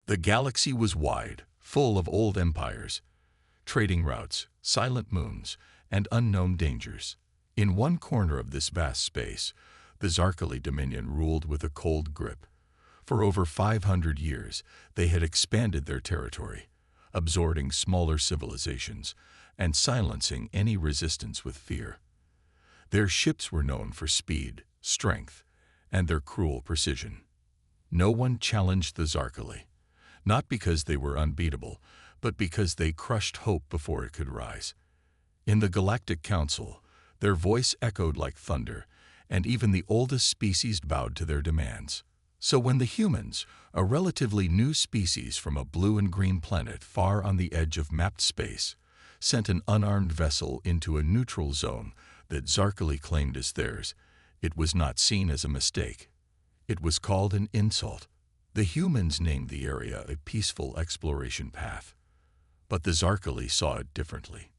The galaxy was wide, full of old empires, trading routes, silent moons, and unknown dangers. In one corner of this vast space, the Zarkali Dominion ruled with a cold grip. For over 500 years, they had expanded their territory, absorbing smaller civilizations and silencing any resistance with fear. Their ships were known for speed, strength, and their cruel precision. No one challenged the Zarkali, not because they were unbeatable, but because they crushed hope before it could rise. In the Galactic Council, their voice echoed like thunder, and even the oldest species bowed to their demands. So when the humans, a relatively new species from a blue and green planet far on the edge of mapped space, sent an unarmed vessel into a neutral zone that Zarkali claimed as theirs, it was not seen as a mistake. It was called an insult. The humans named the area a peaceful exploration path. But the Zarkali saw it differently.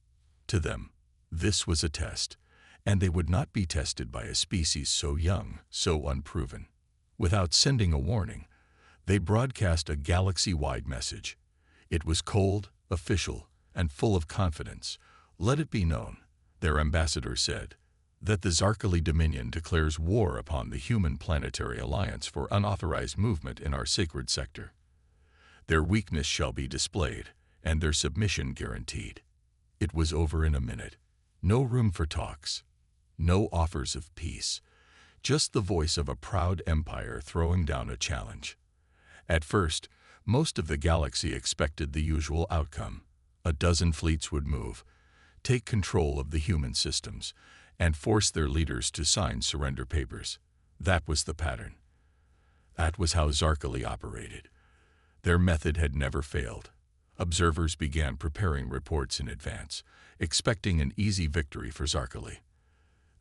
To them, this was a test, and they would not be tested by a species so young, so unproven. Without sending a warning, they broadcast a galaxy-wide message. It was cold, official, and full of confidence. Let it be known, their ambassador said, that the Zarkali Dominion declares war upon the Human Planetary Alliance for unauthorized movement in our sacred sector. Their weakness shall be displayed, and their submission guaranteed. It was over in a minute. No room for talks. No offers of peace. Just the voice of a proud empire throwing down a challenge. At first, most of the galaxy expected the usual outcome. A dozen fleets would move, take control of the human systems, and force their leaders to sign surrender papers. That was the pattern. That was how Zarkali operated. Their method had never failed. Observers began preparing reports in advance, expecting an easy victory for Zarkali.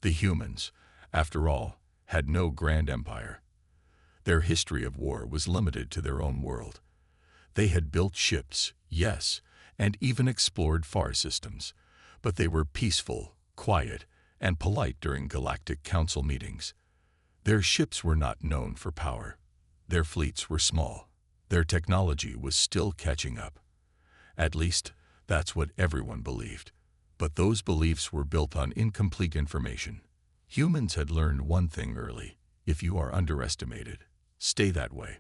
The humans, after all, had no grand empire. Their history of war was limited to their own world. They had built ships, yes, and even explored far systems, but they were peaceful, quiet, and polite during Galactic Council meetings. Their ships were not known for power. Their fleets were small. Their technology was still catching up. At least, that's what everyone believed. But those beliefs were built on incomplete information. Humans had learned one thing early: if you are underestimated, stay that way.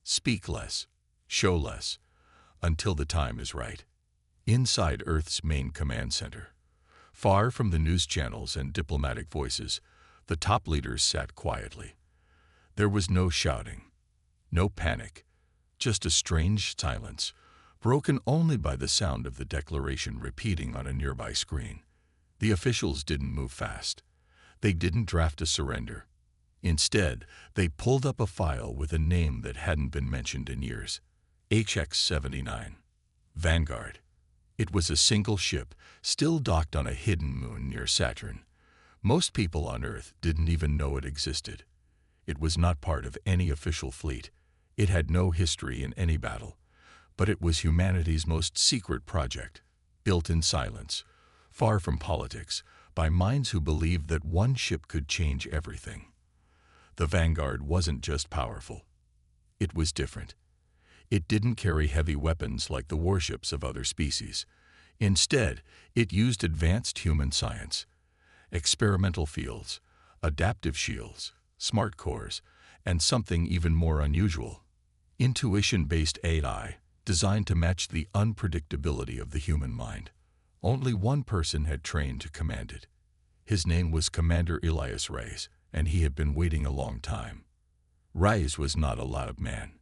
Speak less, show less, until the time is right. Inside Earth's main command center, far from the news channels and diplomatic voices, the top leaders sat quietly. There was no shouting, no panic, just a strange silence, broken only by the sound of the declaration repeating on a nearby screen. The officials didn't move fast. They didn't draft a surrender. Instead, they pulled up a file with a name that hadn't been mentioned in years: HX-79, Vanguard. It was a single ship, still docked on a hidden moon near Saturn. Most people on Earth didn't even know it existed. It was not part of any official fleet. It had no history in any battle. But it was humanity's most secret project, built in silence, far from politics, by minds who believed that one ship could change everything. The Vanguard wasn't just powerful. It was different. It didn't carry heavy weapons like the warships of other species. Instead, it used advanced human science, experimental fields, adaptive shields, smart cores, and something even more unusual: intuition-based AI, designed to match the unpredictability of the human mind. Only one person had trained to command it. His name was Commander Elias Reyes, and he had been waiting a long time. Reyes was not a loud man.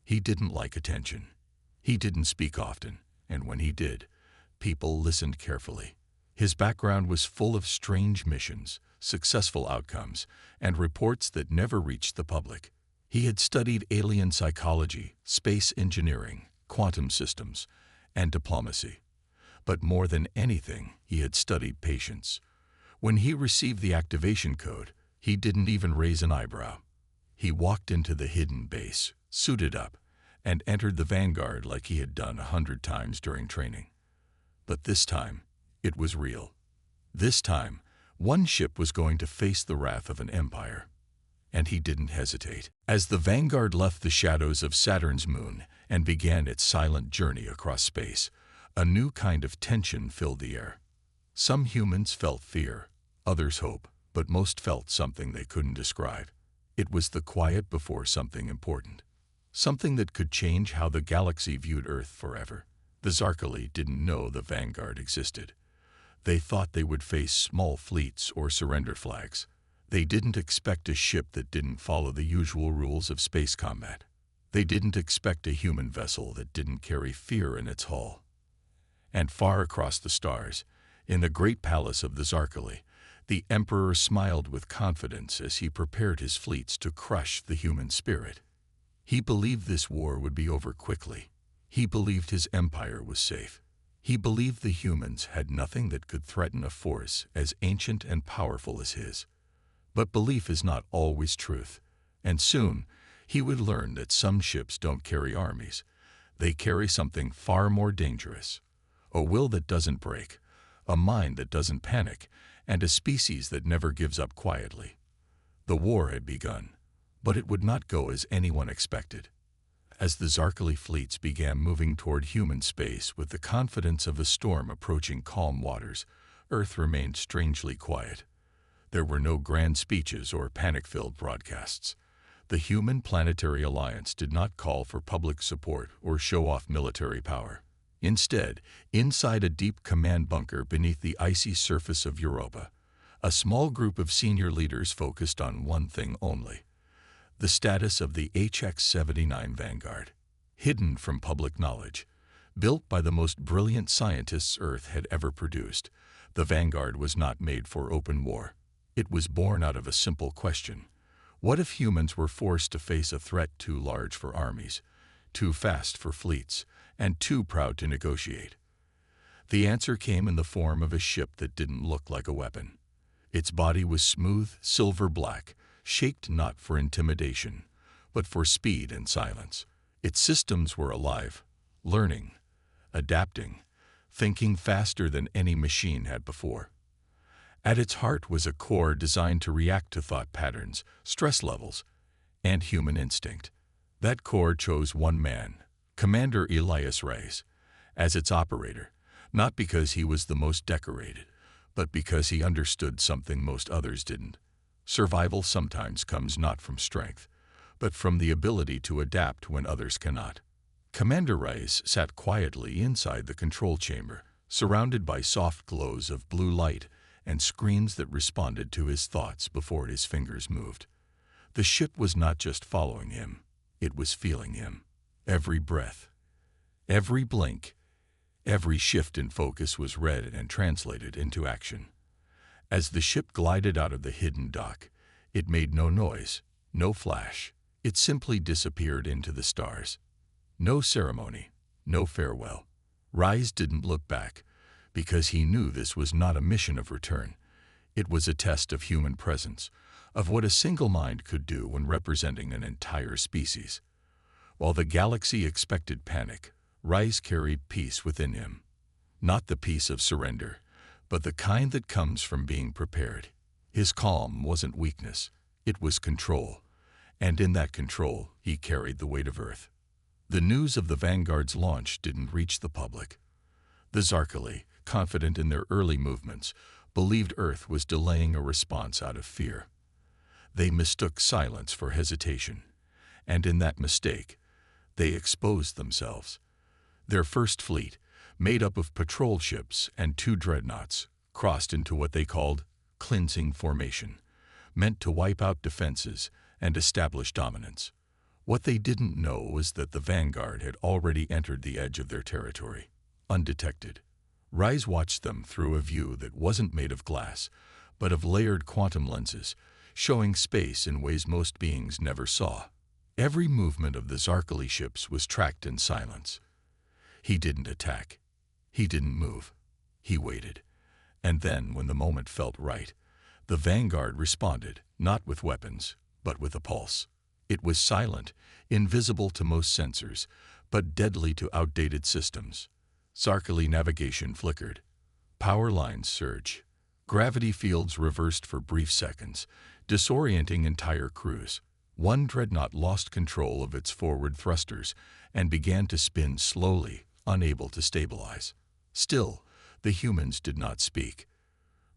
He didn't like attention. He didn't speak often, and when he did, people listened carefully. His background was full of strange missions, successful outcomes, and reports that never reached the public. He had studied alien psychology, space engineering, quantum systems, and diplomacy. But more than anything, he had studied patience. When he received the activation code, he didn't even raise an eyebrow. He walked into the hidden base, suited up, and entered the Vanguard like he had done 100 times during training. But this time, it was real. This time, one ship was going to face the wrath of an empire. and he didn't hesitate. As the Vanguard left the shadows of Saturn's moon and began its silent journey across space, a new kind of tension filled the air. Some humans felt fear, others hope, but most felt something they couldn't describe. It was the quiet before something important. Something that could change how the galaxy viewed Earth forever. The Zarkali didn't know the Vanguard existed. They thought they would face small fleets or surrender flags. They didn't expect a ship that didn't follow the usual rules of space combat. They didn't expect a human vessel that didn't carry fear in its hull. And far across the stars, in the great palace of the Zarkali, the Emperor smiled with confidence as he prepared his fleets to crush the human spirit. He believed this war would be over quickly. He believed his empire was safe. He believed the humans had nothing that could threaten a force as ancient and powerful as his. But belief is not always truth, and soon he would learn that some ships don't carry armies. They carry something far more dangerous. A will that doesn't break, a mind that doesn't panic, and a species that never gives up quietly. The war had begun, but it would not go as anyone expected. As the Zarkali fleets began moving toward human space with the confidence of a storm approaching calm waters, Earth remained strangely quiet. There were no grand speeches or panic-filled broadcasts. The Human Planetary Alliance did not call for public support or show off military power. Instead, inside a deep command bunker beneath the icy surface of Europa, a small group of senior leaders focused on one thing only: the status of the HX-79 Vanguard. Hidden from public knowledge, built by the most brilliant scientists Earth had ever produced, the Vanguard was not made for open war. It was born out of a simple question: what if humans were forced to face a threat too large for armies, too fast for fleets, and too proud to negotiate? The answer came in the form of a ship that didn't look like a weapon. Its body was smooth, silver-black, shaped not for intimidation, but for speed and silence. Its systems were alive, learning, adapting, thinking faster than any machine had before. At its heart was a core designed to react to thought patterns, stress levels, and human instinct. That core chose one man, Commander Elias Reyes, as its operator, not because he was the most decorated, but because he understood something most others didn't. Survival sometimes comes not from strength, but from the ability to adapt when others cannot. Commander Reyes sat quietly inside the control chamber, surrounded by soft glows of blue light and screens that responded to his thoughts before his fingers moved. The ship was not just following him, it was feeling him. Every breath, every blink, every shift in focus was read and translated into action. As the ship glided out of the hidden dock, it made no noise, no flash. It simply disappeared into the stars. No ceremony, no farewell. Reyes didn't look back, because he knew this was not a mission of return. It was a test of human presence, of what a single mind could do when representing an entire species. While the galaxy expected panic, Reyes carried peace within him. Not the peace of surrender, but the kind that comes from being prepared. His calm wasn't weakness, it was control, and in that control he carried the weight of Earth. The news of the Vanguard's launch didn't reach the public. The Zarkali, confident in their early movements, believed Earth was delaying a response out of fear. They mistook silence for hesitation, and in that mistake, they exposed themselves. Their first fleet, made up of patrol ships and 2 dreadnoughts, crossed into what they called cleansing formation, meant to wipe out defenses and establish dominance. What they didn't know was that the Vanguard had already entered the edge of their territory, undetected. Reyes watched them through a view that wasn't made of glass, but of layered quantum lenses, showing space in ways most beings never saw. Every movement of the Zarkali ships was tracked in silence. He didn't attack. He didn't move. He waited. And then, when the moment felt right, the Vanguard responded, not with weapons, but with a pulse. It was silent, invisible to most sensors, but deadly to outdated systems. Zarkali navigation flickered. Power lines surged. Gravity fields reversed for brief seconds, disorienting entire crews. One dreadnought lost control of its forward thrusters and began to spin slowly, unable to stabilize. Still, the humans did not speak.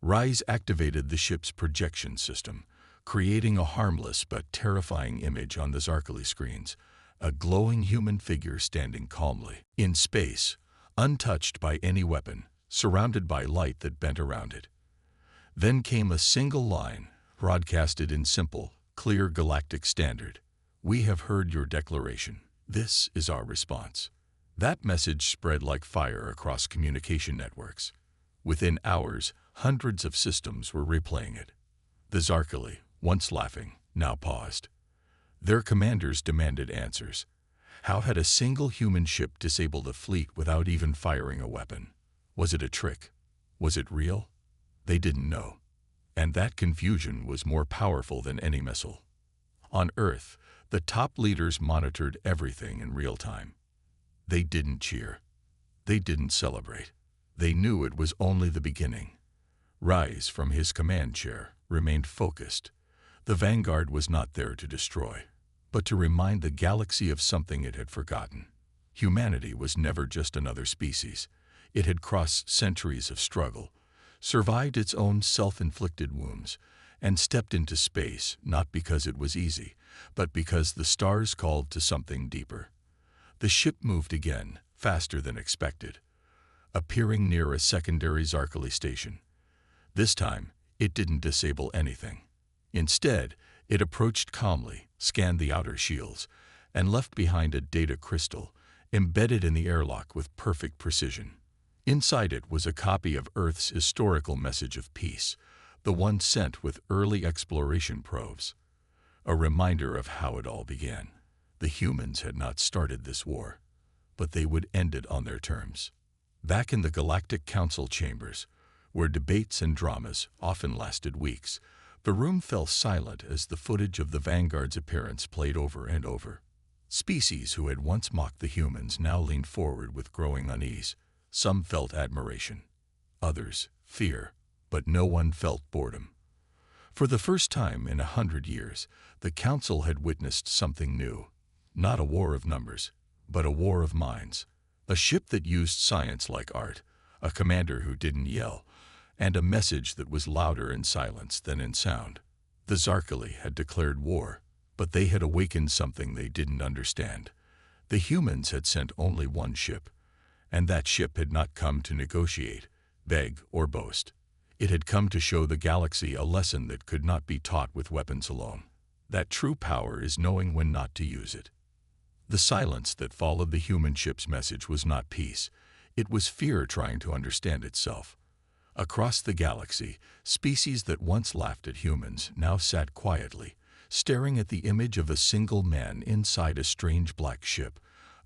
Rise activated the ship's projection system, creating a harmless but terrifying image on the Zarkali screens, a glowing human figure standing calmly in space, untouched by any weapon, surrounded by light that bent around it. Then came a single line, broadcasted in simple, clear galactic standard. "We have heard your declaration. This is our response." That message spread like fire across communication networks. Within hours, hundreds of systems were replaying it. The Zarkali, once laughing, now paused. Their commanders demanded answers. How had a single human ship disabled a fleet without even firing a weapon? Was it a trick? Was it real? They didn't know. And that confusion was more powerful than any missile. On Earth, the top leaders monitored everything in real time. They didn't cheer. They didn't celebrate. They knew it was only the beginning. Rise, from his command chair, remained focused. The Vanguard was not there to destroy, but to remind the galaxy of something it had forgotten. Humanity was never just another species. It had crossed centuries of struggle, survived its own self-inflicted wounds, and stepped into space not because it was easy, but because the stars called to something deeper. The ship moved again, faster than expected, appearing near a secondary Zarkali station. This time, it didn't disable anything. Instead, it approached calmly, scanned the outer shields, and left behind a data crystal, embedded in the airlock with perfect precision. Inside it was a copy of Earth's historical message of peace, the one sent with early exploration probes. A reminder of how it all began. The humans had not started this war, but they would end it on their terms. Back in the Galactic Council chambers, where debates and dramas often lasted weeks, the room fell silent as the footage of the Vanguard's appearance played over and over. Species who had once mocked the humans now leaned forward with growing unease. Some felt admiration, others fear, but no one felt boredom. For the first time in 100 years, the Council had witnessed something new. Not a war of numbers, but a war of minds. A ship that used science like art, a commander who didn't yell, and a message that was louder in silence than in sound. The Zarkali had declared war, but they had awakened something they didn't understand. The humans had sent only one ship, and that ship had not come to negotiate, beg, or boast. It had come to show the galaxy a lesson that could not be taught with weapons alone. That true power is knowing when not to use it. The silence that followed the human ship's message was not peace. It was fear trying to understand itself. Across the galaxy, species that once laughed at humans now sat quietly, staring at the image of a single man inside a strange black ship,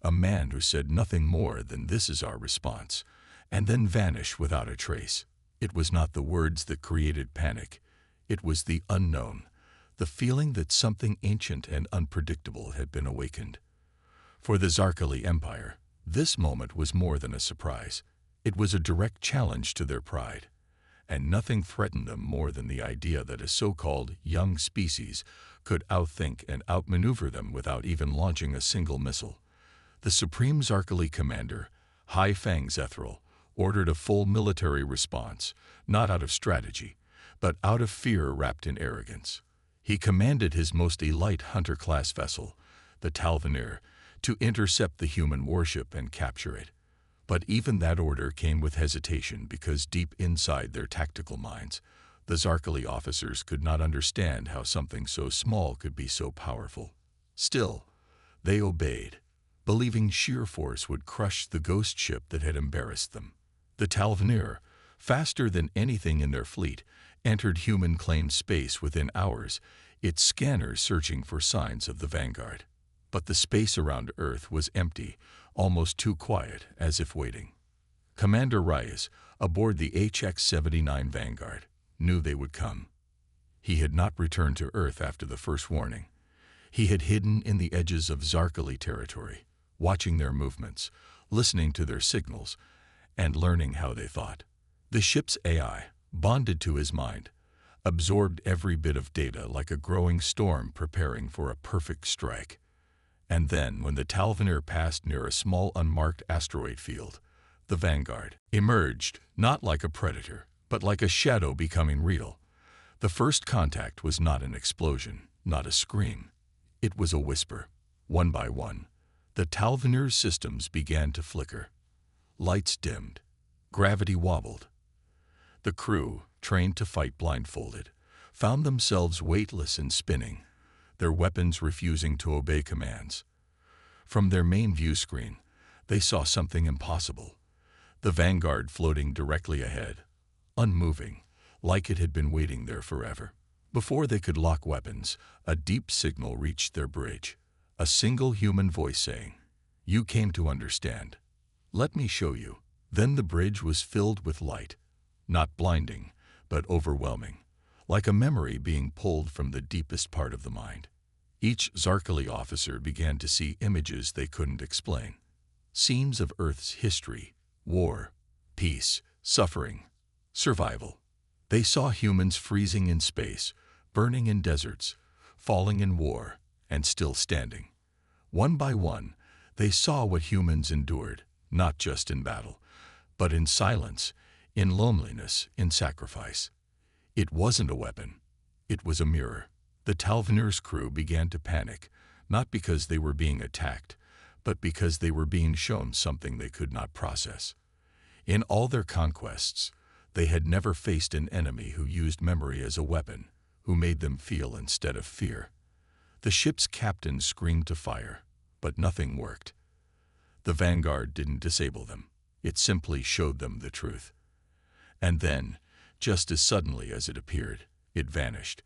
a man who said nothing more than "This is our response," and then vanished without a trace. It was not the words that created panic. It was the unknown, the feeling that something ancient and unpredictable had been awakened. For the Zarkali Empire, this moment was more than a surprise. It was a direct challenge to their pride, and nothing threatened them more than the idea that a so-called young species could outthink and outmaneuver them without even launching a single missile. The Supreme Zarkali Commander, High Fang Zethral, ordered a full military response, not out of strategy, but out of fear wrapped in arrogance. He commanded his most elite hunter-class vessel, the Talvanir, to intercept the human warship and capture it. But even that order came with hesitation because deep inside their tactical minds, the Zarkali officers could not understand how something so small could be so powerful. Still, they obeyed, believing sheer force would crush the ghost ship that had embarrassed them. The Talvanir, faster than anything in their fleet, entered human-claimed space within hours, its scanners searching for signs of the Vanguard. But the space around Earth was empty, almost too quiet, as if waiting. Commander Reyes, aboard the HX-79 Vanguard, knew they would come. He had not returned to Earth after the first warning. He had hidden in the edges of Zarkali territory, watching their movements, listening to their signals, and learning how they thought. The ship's AI, bonded to his mind, absorbed every bit of data like a growing storm preparing for a perfect strike. And then, when the Talveneer passed near a small unmarked asteroid field, the Vanguard emerged, not like a predator, but like a shadow becoming real. The first contact was not an explosion, not a scream. It was a whisper. One by one, the Talveneer's systems began to flicker. Lights dimmed. Gravity wobbled. The crew, trained to fight blindfolded, found themselves weightless and spinning, their weapons refusing to obey commands. From their main view screen, they saw something impossible. The Vanguard floating directly ahead, unmoving, like it had been waiting there forever. Before they could lock weapons, a deep signal reached their bridge, a single human voice saying, "You came to understand. Let me show you." Then the bridge was filled with light, not blinding, but overwhelming, like a memory being pulled from the deepest part of the mind. Each Zarkali officer began to see images they couldn't explain. Scenes of Earth's history, war, peace, suffering, survival. They saw humans freezing in space, burning in deserts, falling in war, and still standing. One by one, they saw what humans endured, not just in battle, but in silence, in loneliness, in sacrifice. It wasn't a weapon. It was a mirror. The Talveneer's crew began to panic, not because they were being attacked, but because they were being shown something they could not process. In all their conquests, they had never faced an enemy who used memory as a weapon, who made them feel instead of fear. The ship's captain screamed to fire, but nothing worked. The Vanguard didn't disable them. It simply showed them the truth. And then, just as suddenly as it appeared, it vanished,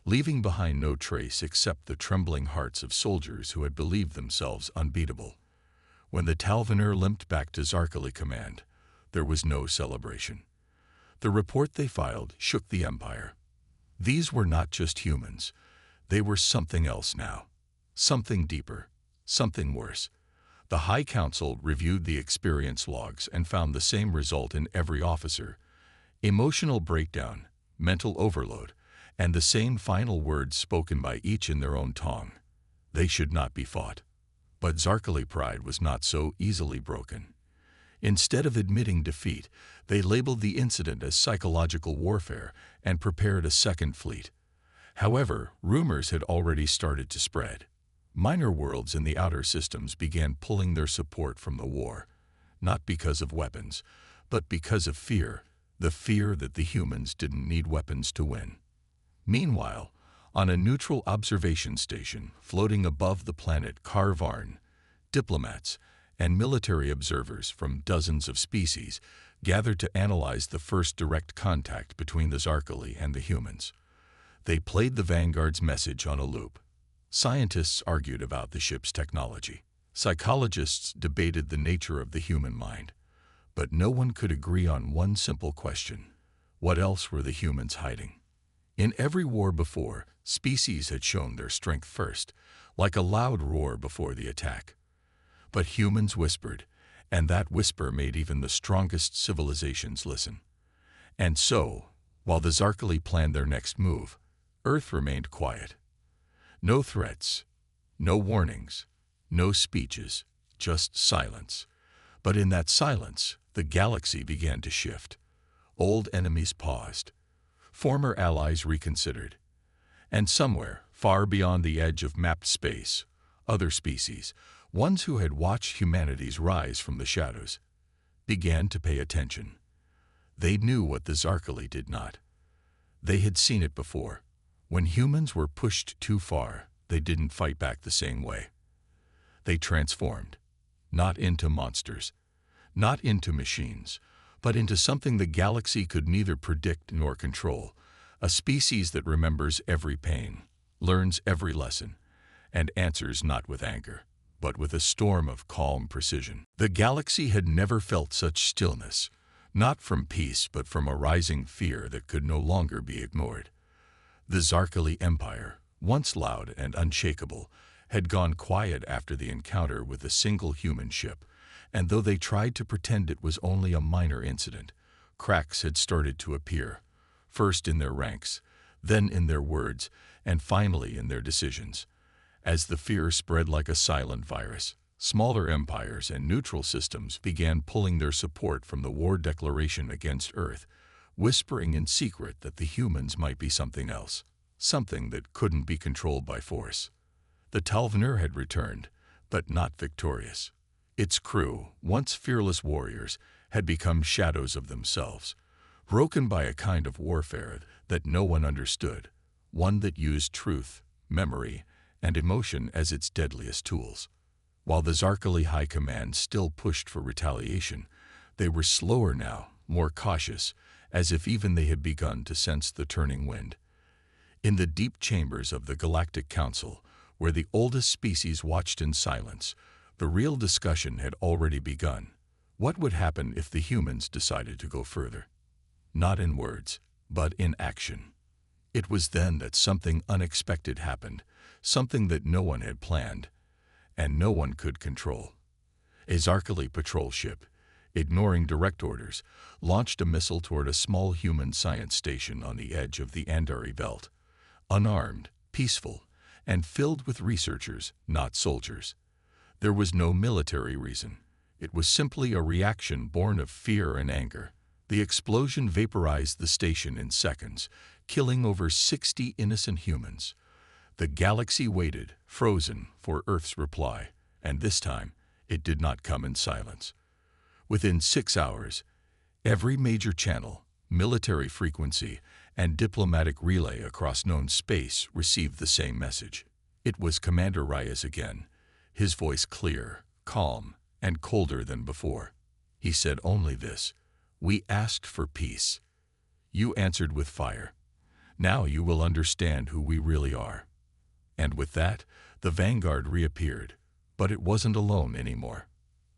leaving behind no trace except the trembling hearts of soldiers who had believed themselves unbeatable. When the Talveneer limped back to Zarkali Command, there was no celebration. The report they filed shook the Empire. These were not just humans. They were something else now. Something deeper. Something worse. The High Council reviewed the experience logs and found the same result in every officer. Emotional breakdown, mental overload, and the same final words spoken by each in their own tongue. They should not be fought. But Zarkali pride was not so easily broken. Instead of admitting defeat, they labeled the incident as psychological warfare and prepared a second fleet. However, rumors had already started to spread. Minor worlds in the outer systems began pulling their support from the war, not because of weapons, but because of fear, the fear that the humans didn't need weapons to win. Meanwhile, on a neutral observation station floating above the planet Karvarn, diplomats and military observers from dozens of species gathered to analyze the first direct contact between the Zarkali and the humans. They played the Vanguard's message on a loop. Scientists argued about the ship's technology. Psychologists debated the nature of the human mind. But no one could agree on one simple question. What else were the humans hiding? In every war before, species had shown their strength first, like a loud roar before the attack. But humans whispered, and that whisper made even the strongest civilizations listen. And so, while the Zarkali planned their next move, Earth remained quiet. No threats, no warnings, no speeches, just silence. But in that silence, the galaxy began to shift. Old enemies paused. Former allies reconsidered. And somewhere, far beyond the edge of mapped space, other species, ones who had watched humanity's rise from the shadows, began to pay attention. They knew what the Zarkali did not. They had seen it before. When humans were pushed too far, they didn't fight back the same way. They transformed, not into monsters, not into machines, but into something the galaxy could neither predict nor control, a species that remembers every pain, learns every lesson, and answers not with anger, but with a storm of calm precision. The galaxy had never felt such stillness, not from peace but from a rising fear that could no longer be ignored. The Zarkali Empire, once loud and unshakable, had gone quiet after the encounter with a single human ship, and though they tried to pretend it was only a minor incident, cracks had started to appear, first in their ranks, then in their words, and finally in their decisions. As the fear spread like a silent virus, smaller empires and neutral systems began pulling their support from the war declaration against Earth, whispering in secret that the humans might be something else, something that couldn't be controlled by force. The Talvnir had returned, but not victorious. Its crew, once fearless warriors, had become shadows of themselves, broken by a kind of warfare that no one understood, one that used truth, memory, and emotion as its deadliest tools. While the Zarkali High Command still pushed for retaliation, they were slower now, more cautious, as if even they had begun to sense the turning wind. In the deep chambers of the Galactic Council, where the oldest species watched in silence, the real discussion had already begun. What would happen if the humans decided to go further? Not in words, but in action. It was then that something unexpected happened, something that no one had planned, and no one could control. A Zarkali patrol ship, ignoring direct orders, launched a missile toward a small human science station on the edge of the Andari Belt. Unarmed, peaceful, and filled with researchers, not soldiers. There was no military reason. It was simply a reaction born of fear and anger. The explosion vaporized the station in seconds, killing over 60 innocent humans. The galaxy waited, frozen, for Earth's reply, and this time it did not come in silence. Within 6 hours, every major channel, military frequency, and diplomatic relay across known space received the same message. It was Commander Reyes again, his voice clear, calm, and colder than before. He said only this: "We asked for peace. You answered with fire. Now you will understand who we really are." And with that, the vanguard reappeared, but it wasn't alone anymore.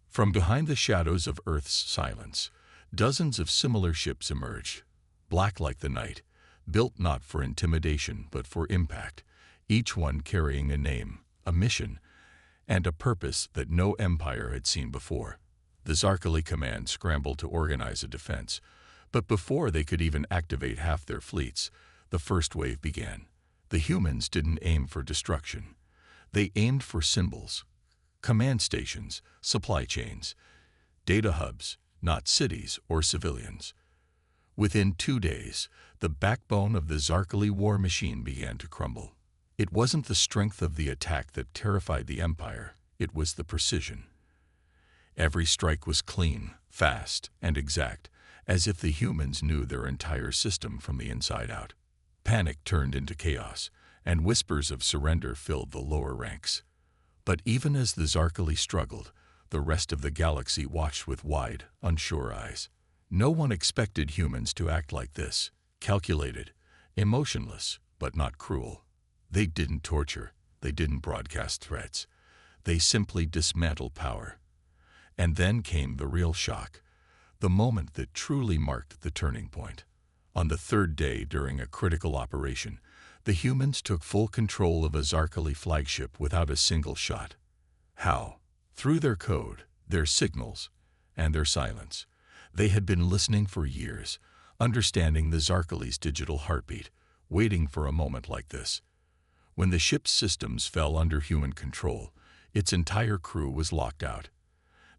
From behind the shadows of Earth's silence, dozens of similar ships emerged, black like the night, built not for intimidation but for impact, each one carrying a name, a mission, and a purpose that no empire had seen before. The Zarkali Command scrambled to organize a defense, but before they could even activate half their fleets, the first wave began. The humans didn't aim for destruction. They aimed for symbols, command stations, supply chains, data hubs, not cities or civilians. Within 2 days, the backbone of the Zarkali war machine began to crumble. It wasn't the strength of the attack that terrified the Empire, it was the precision. Every strike was clean, fast, and exact, as if the humans knew their entire system from the inside out. Panic turned into chaos, and whispers of surrender filled the lower ranks. But even as the Zarkali struggled, the rest of the galaxy watched with wide, unsure eyes. No one expected humans to act like this, calculated, emotionless, but not cruel. They didn't torture, they didn't broadcast threats. They simply dismantled power. And then came the real shock, the moment that truly marked the turning point. On the third day during a critical operation, the humans took full control of a Zarkali flagship without a single shot. How? Through their code, their signals, and their silence. They had been listening for years, understanding the Zarkali's digital heartbeat, waiting for a moment like this. When the ship's systems fell under human control, its entire crew was locked out.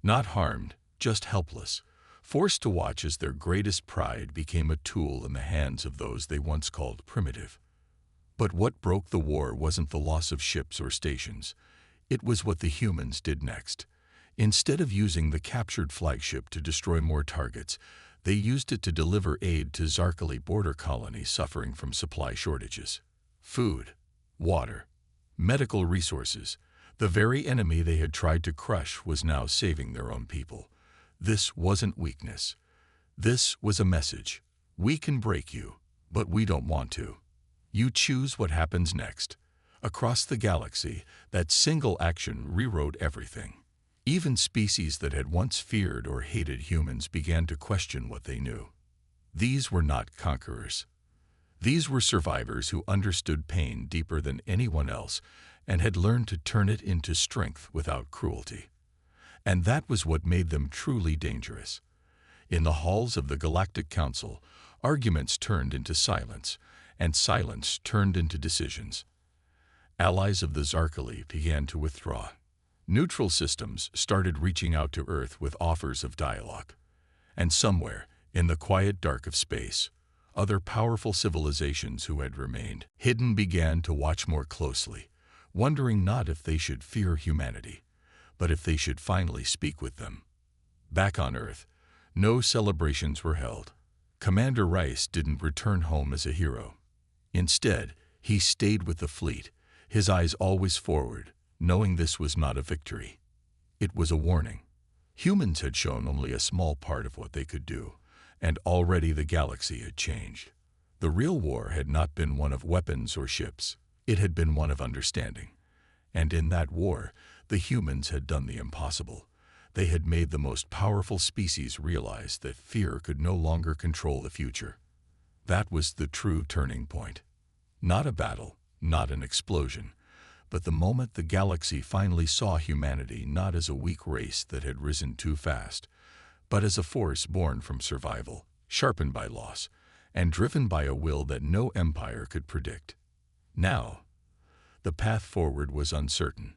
Not harmed, just helpless, forced to watch as their greatest pride became a tool in the hands of those they once called primitive. But what broke the war wasn't the loss of ships or stations. It was what the humans did next. Instead of using the captured flagship to destroy more targets, they used it to deliver aid to Zarkali border colonies suffering from supply shortages. Food, water, medical resources. The very enemy they had tried to crush was now saving their own people. This wasn't weakness. This was a message. We can break you, but we don't want to. You choose what happens next. Across the galaxy, that single action rewrote everything. Even species that had once feared or hated humans began to question what they knew. These were not conquerors. These were survivors who understood pain deeper than anyone else and had learned to turn it into strength without cruelty. And that was what made them truly dangerous. In the halls of the Galactic Council, arguments turned into silence, and silence turned into decisions. Allies of the Zarkali began to withdraw. Neutral systems started reaching out to Earth with offers of dialogue. And somewhere, in the quiet dark of space, other powerful civilizations who had remained hidden began to watch more closely, wondering not if they should fear humanity, but if they should finally speak with them. Back on Earth, no celebrations were held. Commander Rice didn't return home as a hero. Instead, he stayed with the fleet, his eyes always forward, knowing this was not a victory. It was a warning. Humans had shown only a small part of what they could do, and already the galaxy had changed. The real war had not been one of weapons or ships. It had been one of understanding. And in that war, the humans had done the impossible. They had made the most powerful species realize that fear could no longer control the future. That was the true turning point. Not a battle, not an explosion, but the moment the galaxy finally saw humanity not as a weak race that had risen too fast, but as a force born from survival, sharpened by loss, and driven by a will that no empire could predict. Now, the path forward was uncertain.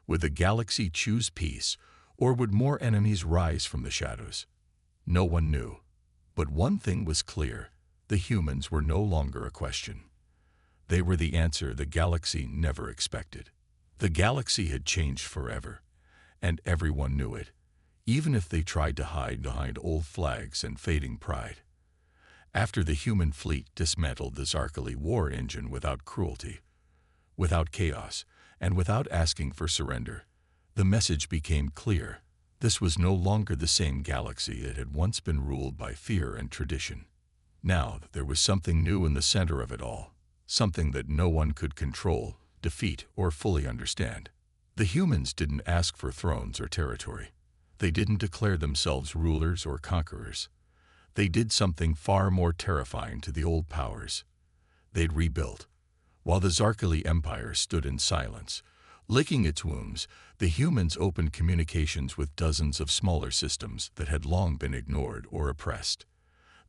Would the galaxy choose peace, or would more enemies rise from the shadows? No one knew. But one thing was clear: the humans were no longer a question. They were the answer the galaxy never expected. The galaxy had changed forever, and everyone knew it, even if they tried to hide behind old flags and fading pride. After the human fleet dismantled the Zarkali war engine without cruelty, without chaos, and without asking for surrender, the message became clear. This was no longer the same galaxy that had once been ruled by fear and tradition. Now there was something new in the center of it all, something that no one could control, defeat, or fully understand. The humans didn't ask for thrones or territory. They didn't declare themselves rulers or conquerors. They did something far more terrifying to the old powers. They'd rebuilt. While the Zarkali Empire stood in silence, licking its wounds, the humans opened communications with dozens of smaller systems that had long been ignored or oppressed.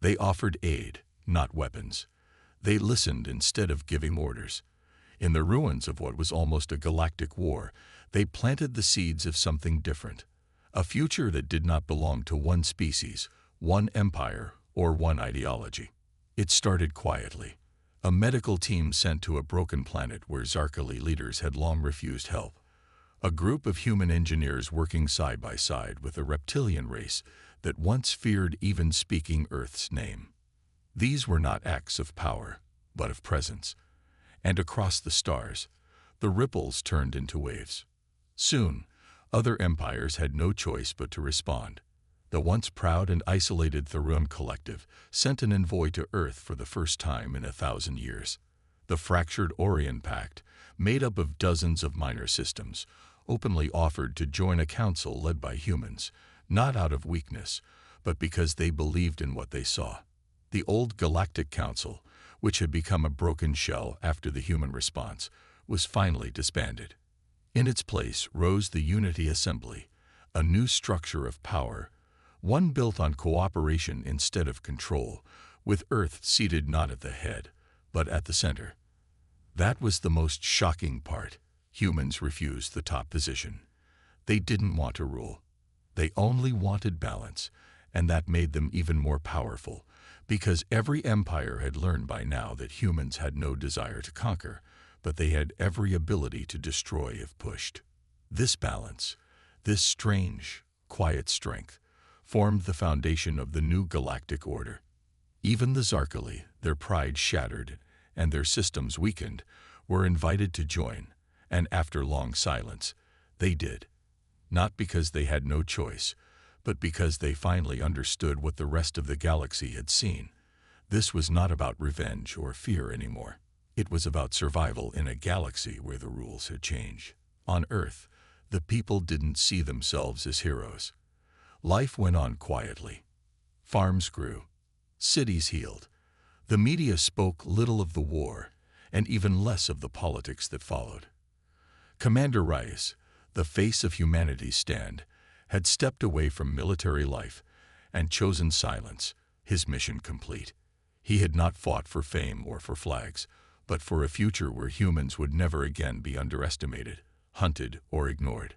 They offered aid, not weapons. They listened instead of giving orders. In the ruins of what was almost a galactic war, they planted the seeds of something different, a future that did not belong to one species, one empire, or one ideology. It started quietly. A medical team sent to a broken planet where Zarkali leaders had long refused help. A group of human engineers working side by side with a reptilian race that once feared even speaking Earth's name. These were not acts of power, but of presence. And across the stars, the ripples turned into waves. Soon, other empires had no choice but to respond. The once proud and isolated Tharun Collective sent an envoy to Earth for the first time in 1,000 years. The fractured Orion Pact, made up of dozens of minor systems, openly offered to join a council led by humans, not out of weakness, but because they believed in what they saw. The old Galactic Council, which had become a broken shell after the human response, was finally disbanded. In its place rose the Unity Assembly, a new structure of power, one built on cooperation instead of control, with Earth seated not at the head, but at the center. That was the most shocking part. Humans refused the top position. They didn't want to rule. They only wanted balance, and that made them even more powerful, because every empire had learned by now that humans had no desire to conquer, but they had every ability to destroy if pushed. This balance, this strange, quiet strength, formed the foundation of the new galactic order. Even the Zarkali, their pride shattered and their systems weakened, were invited to join, and after long silence, they did. Not because they had no choice, but because they finally understood what the rest of the galaxy had seen. This was not about revenge or fear anymore. It was about survival in a galaxy where the rules had changed. On Earth, the people didn't see themselves as heroes. Life went on quietly. Farms grew. Cities healed. The media spoke little of the war, and even less of the politics that followed. Commander Rice, the face of humanity's stand, had stepped away from military life and chosen silence, his mission complete. He had not fought for fame or for flags, but for a future where humans would never again be underestimated, hunted, or ignored.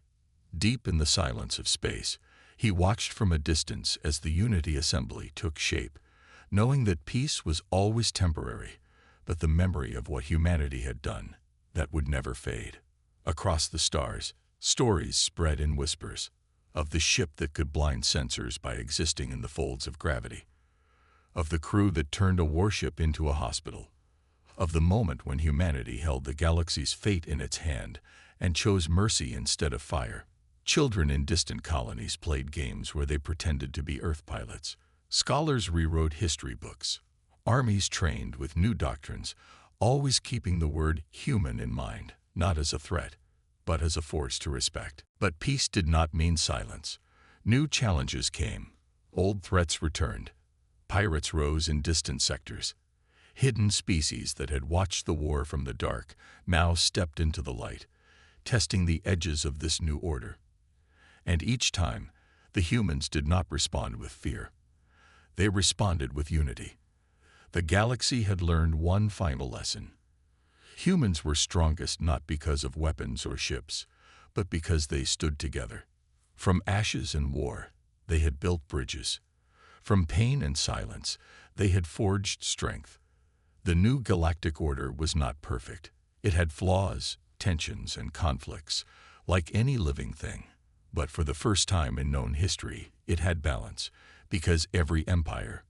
Deep in the silence of space, he watched from a distance as the Unity Assembly took shape, knowing that peace was always temporary, but the memory of what humanity had done, that would never fade. Across the stars, stories spread in whispers, of the ship that could blind sensors by existing in the folds of gravity, of the crew that turned a warship into a hospital, of the moment when humanity held the galaxy's fate in its hand and chose mercy instead of fire. Children in distant colonies played games where they pretended to be Earth pilots. Scholars rewrote history books. Armies trained with new doctrines, always keeping the word human in mind, not as a threat, but as a force to respect. But peace did not mean silence. New challenges came. Old threats returned. Pirates rose in distant sectors. Hidden species that had watched the war from the dark now stepped into the light, testing the edges of this new order. And each time, the humans did not respond with fear. They responded with unity. The galaxy had learned one final lesson. Humans were strongest not because of weapons or ships, but because they stood together. From ashes and war, they had built bridges. From pain and silence, they had forged strength. The new galactic order was not perfect. It had flaws, tensions, and conflicts, like any living thing. But for the first time in known history, it had balance, because every empire,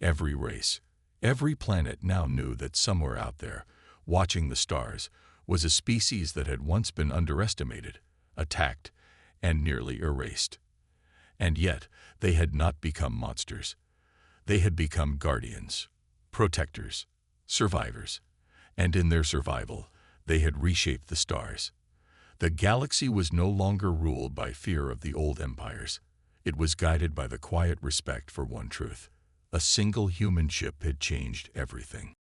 every race, every planet now knew that somewhere out there, watching the stars, was a species that had once been underestimated, attacked, and nearly erased. And yet, they had not become monsters. They had become guardians, protectors, survivors, and in their survival, they had reshaped the stars. The galaxy was no longer ruled by fear of the old empires. It was guided by the quiet respect for one truth. A single human ship had changed everything.